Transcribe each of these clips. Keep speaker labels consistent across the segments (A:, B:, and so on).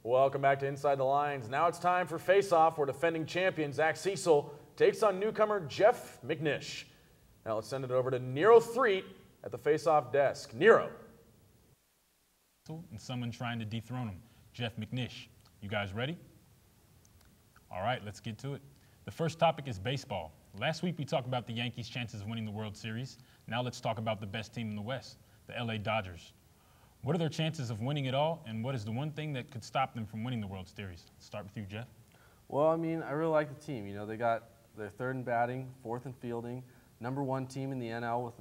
A: Welcome back to Inside the Lines. Now it's time for Face-Off, where defending champion Zach Cecil takes on newcomer Jeff McNish. Now let's send it over to Nero Threet at the Face-Off desk. Nero.
B: And someone trying to dethrone him, Jeff McNish. You guys ready? All right, let's get to it. The first topic is baseball. Last week we talked about the Yankees' chances of winning the World Series. Now let's talk about the best team in the West, the LA Dodgers. What are their chances of winning it all, and what is the one thing that could stop them from winning the World Series? Let's start with you, Jeff.
C: Well, I mean, I really like the team. You know, they got their third in batting, fourth in fielding, #1 team in the NL with,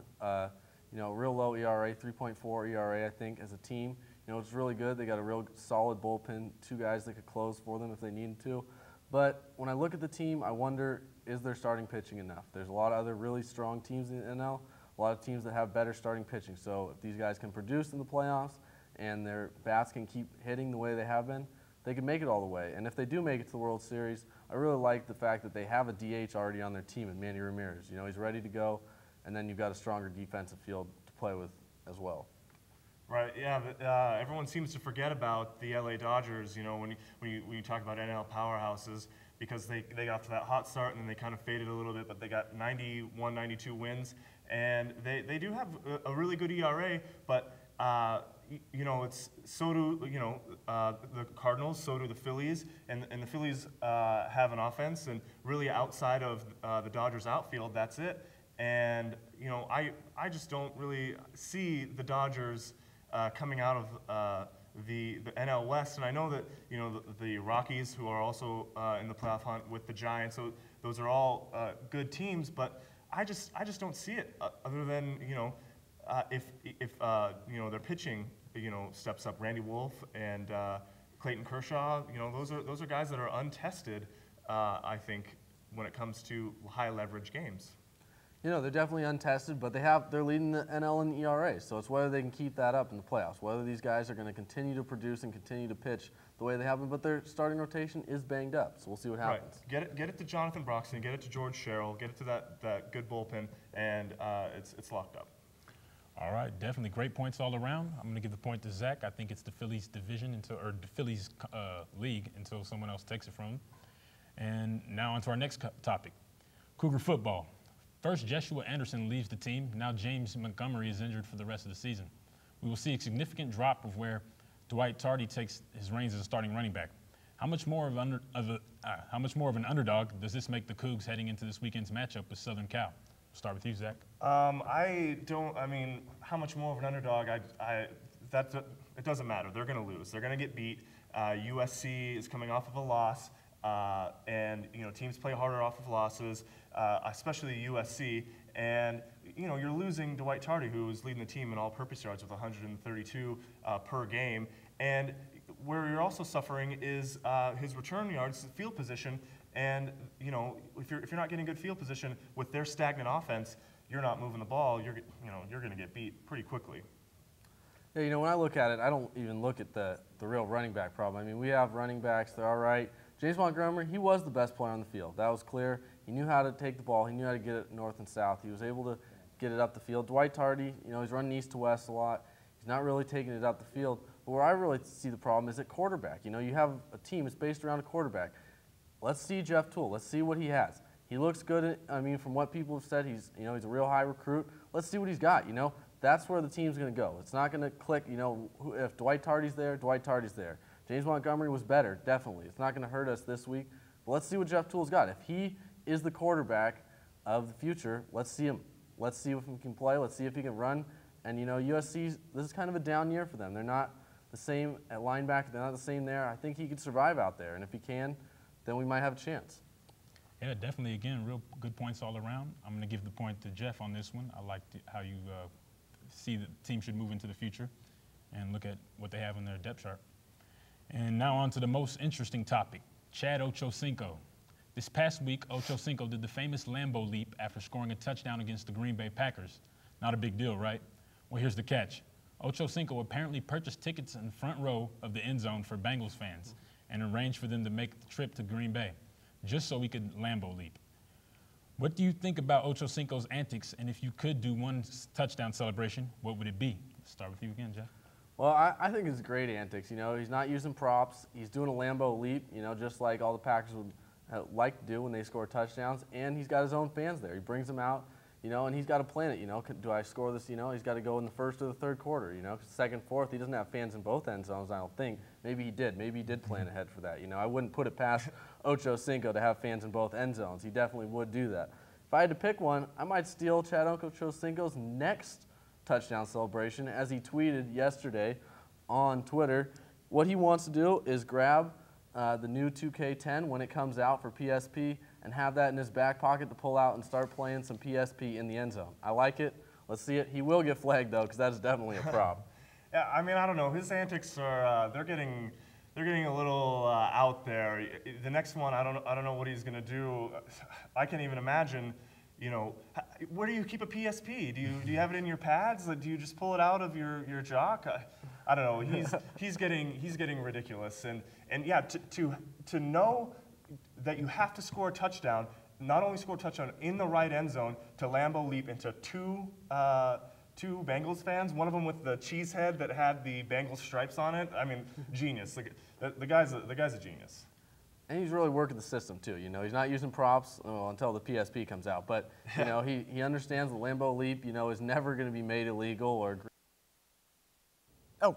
C: you know, real low ERA, 3.4 ERA, I think, as a team. You know, it's really good. They got a real solid bullpen, 2 guys that could close for them if they needed to. But when I look at the team, I wonder, is their starting pitching enough? There's a lot of other really strong teams in the NL, a lot of teams that have better starting pitching. So if these guys can produce in the playoffs and their bats can keep hitting the way they have been, they can make it all the way. And if they do make it to the World Series, I really like the fact that they have a DH already on their team in Manny Ramirez. You know, he's ready to go, and then you've got a stronger defensive field to play with as well.
D: Right, yeah, but, everyone seems to forget about the LA Dodgers, you know, when you talk about NL powerhouses, because they got off to that hot start and then they kind of faded a little bit, but they got 91, 92 wins, and they do have a really good ERA, but you know, it's so do, you know, the Cardinals, so do the Phillies, and the Phillies have an offense, and really outside of the Dodgers outfield, that's it. And, you know, I just don't really see the Dodgers coming out of the NL West, and I know that, you know, the Rockies, who are also in the playoff hunt with the Giants, so those are all good teams, but I just don't see it other than, you know, if you know, their pitching, you know, steps up. Randy Wolf and Clayton Kershaw, you know, those are guys that are untested, I think, when it comes to high leverage games.
C: You know, they're definitely untested, but they're leading the NL in ERA, so it's whether they can keep that up in the playoffs, whether these guys are going to continue to produce and continue to pitch the way they have been, but their starting rotation is banged up, so we'll see what happens.
D: Right. Get it to Jonathan Broxton, get it to George Sherrill, get it to that good bullpen, and it's locked up.
B: All right, definitely great points all around. I'm going to give the point to Zach. I think it's the Phillies division or the Phillies league until someone else takes it from them. And now on to our next topic, Cougar football. First, Joshua Anderson leaves the team. Now James Montgomery is injured for the rest of the season. We will see a significant drop of where Dwight Tardy takes his reins as a starting running back. How much more of an underdog does this make the Cougs heading into this weekend's matchup with Southern Cal? We'll start with you, Zach.
D: I mean, how much more of an underdog? It doesn't matter. They're going to lose. They're going to get beat. USC is coming off of a loss. And, you know, teams play harder off of losses, especially USC. And, you know, you're losing Dwight Tardy, who is leading the team in all-purpose yards with 132 per game. And where you're also suffering is his return yards, field position. And, you know, if you're not getting good field position with their stagnant offense, you're not moving the ball. You're going to get beat pretty quickly.
C: Yeah, you know, when I look at it, I don't even look at the real running back problem. I mean, we have running backs, they're all right. James Montgomery, he was the best player on the field. That was clear. He knew how to take the ball. He knew how to get it north and south. He was able to get it up the field. Dwight Tardy, you know, he's running east to west a lot. He's not really taking it up the field. But where I really see the problem is at quarterback. You know, you have a team that's based around a quarterback. Let's see Jeff Toole. Let's see what he has. He looks good. I mean, from what people have said, he's a real high recruit. Let's see what he's got, you know. That's where the team's going to go. It's not going to click, you know, if Dwight Tardy's there, Dwight Tardy's there. James Montgomery was better, definitely. It's not going to hurt us this week. But let's see what Jeff Toole's got. If he is the quarterback of the future, let's see him. Let's see if he can play. Let's see if he can run. And, you know, USC, this is kind of a down year for them. They're not the same at linebacker. They're not the same there. I think he could survive out there. And if he can, then we might have a chance.
B: Yeah, definitely. Again, real good points all around. I'm going to give the point to Jeff on this one. I like how you see the team should move into the future and look at what they have in their depth chart. And now on to the most interesting topic, Chad Ochocinco. This past week, Ochocinco did the famous Lambeau leap after scoring a touchdown against the Green Bay Packers. Not a big deal, right? Well, here's the catch. Ochocinco apparently purchased tickets in the front row of the end zone for Bengals fans and arranged for them to make the trip to Green Bay just so he could Lambeau leap. What do you think about Ochocinco's antics, and if you could do one touchdown celebration, what would it be? Let's start with you again, Jeff.
C: Well, I think it's great antics. You know, he's not using props. He's doing a Lambeau leap, you know, just like all the Packers would like to do when they score touchdowns. And he's got his own fans there. He brings them out, you know, and he's got to plan it. You know, do I score this? You know, he's got to go in the first or the third quarter. You know, second, fourth, he doesn't have fans in both end zones, I don't think. Maybe he did. Maybe he did plan ahead for that. You know, I wouldn't put it past OCHOCINCO to have fans in both end zones. He definitely would do that. If I had to pick one, I might steal Chad OCHOCINCO's next touchdown celebration, as he tweeted yesterday on Twitter. What he wants to do is grab the new 2K10 when it comes out for PSP and have that in his back pocket to pull out and start playing some PSP in the end zone. I like it. Let's see it. He will get flagged, though, because that is definitely a prop.
D: Yeah, I mean, I don't know. His antics are they're getting a little out there. The next one, I don't know what he's going to do. I can't even imagine. You know, where do you keep a PSP? Do you have it in your pads? Do you just pull it out of your jock? I don't know. He's getting ridiculous. And yeah, to know that you have to score a touchdown, not only score a touchdown in the right end zone, to Lambeau leap into two Bengals fans, one of them with the cheese head that had the Bengals stripes on it. I mean, genius. The guy's a genius.
C: And he's really working the system, too. You know, he's not using props until the PSP comes out. But, you know, he understands the Lambeau leap, you know, is never going to be made illegal or...
E: Oh.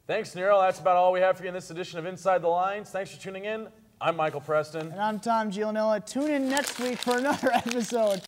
A: Thanks, Nero. That's about all we have for you in this edition of Inside the Lines. Thanks for tuning in. I'm Michael Preston.
E: And I'm Tom Giulianella. Tune in next week for another episode.